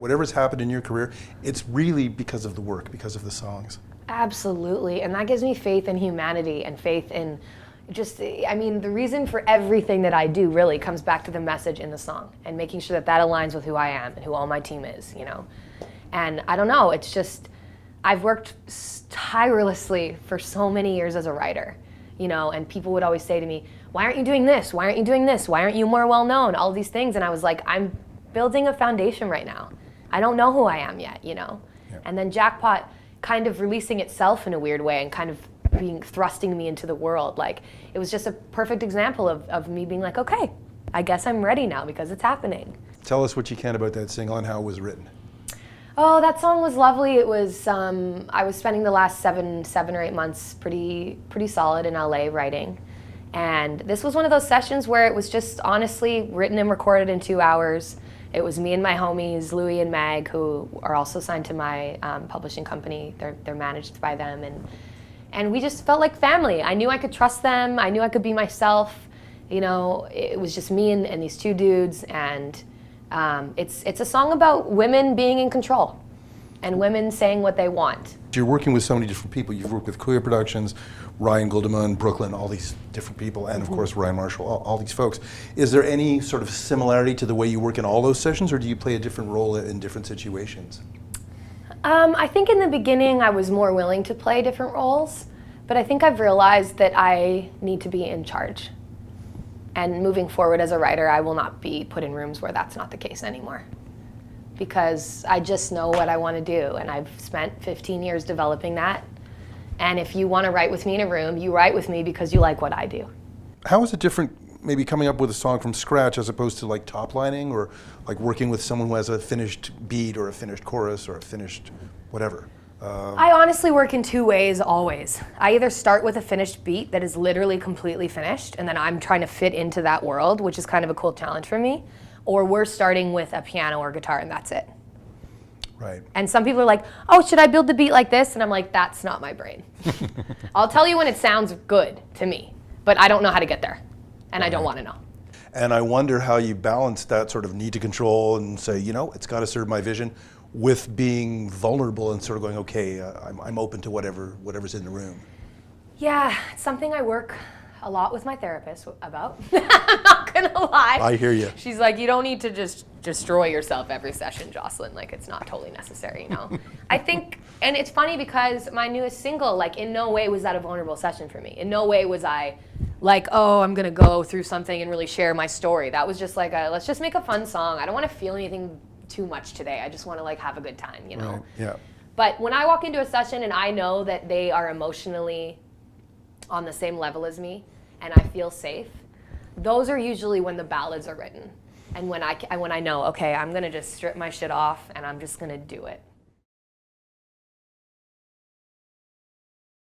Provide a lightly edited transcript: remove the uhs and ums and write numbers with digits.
Whatever's happened in your career, it's really because of the work, because of the songs. Absolutely, and that gives me faith in humanity and faith in just, I mean, the reason for everything that I do really comes back to the message in the song and making sure that that aligns with who I am and who all my team is, you know. And I don't know, it's just, I've worked tirelessly for so many years as a writer, you know, and people would always say to me, why aren't you doing this? Why aren't you doing this? Why aren't you more well known? All these things, and I was like, I'm building a foundation right now. I don't know who I am yet, you know. Yeah. And then Jackpot kind of releasing itself in a weird way and kind of thrusting me into the world. Like, it was just a perfect example of me being like, okay, I guess I'm ready now because it's happening. Tell us what you can about that single and how it was written. Oh, that song was lovely. It was, I was spending the last seven or 8 months pretty solid in LA writing. And this was one of those sessions where it was just honestly written and recorded in 2 hours. It was me and my homies, Louie and Mag, who are also signed to my publishing company. They're managed by them, and we just felt like family. I knew I could trust them. I knew I could be myself. You know, it was just me and these two dudes, and it's a song about women being in control and women saying what they want. You're working with so many different people. You've worked with Queer Productions, Ryan Goldemund, Brooklyn, all these different people, and of course Ryan Marshall, all these folks. Is there any sort of similarity to the way you work in all those sessions, or do you play a different role in different situations? I think in the beginning I was more willing to play different roles, but I think I've realized that I need to be in charge. And moving forward as a writer, I will not be put in rooms where that's not the case anymore. Because I just know what I want to do, and I've spent 15 years developing that. And if you want to write with me in a room, you write with me because you like what I do. How is it different, maybe coming up with a song from scratch as opposed to like top lining, or like working with someone who has a finished beat or a finished chorus or a finished whatever? I honestly work in two ways always. I either start with a finished beat that is literally completely finished, and then I'm trying to fit into that world, which is kind of a cool challenge for me. Or we're starting with a piano or guitar and that's it. Right. And some people are like, oh, should I build the beat like this? And I'm like, that's not my brain. I'll tell you when it sounds good to me, but I don't know how to get there, and I don't want to know. And I wonder how you balance that sort of need to control and say, you know, it's got to serve my vision, with being vulnerable and sort of going, okay, I'm open to whatever's in the room. Yeah, it's something I work a lot with my therapist about. I'm not gonna lie. I hear you. She's like, you don't need to just destroy yourself every session, Jocelyn. Like, it's not totally necessary, you know? I think, and it's funny because my newest single, like, in no way was that a vulnerable session for me. In no way was I like, oh, I'm gonna go through something and really share my story. That was just like, let's just make a fun song. I don't wanna feel anything too much today. I just wanna like have a good time, you know? Right. Yeah. But when I walk into a session and I know that they are emotionally on the same level as me, and I feel safe, those are usually when the ballads are written. And when I know, okay, I'm gonna just strip my shit off and I'm just gonna do it.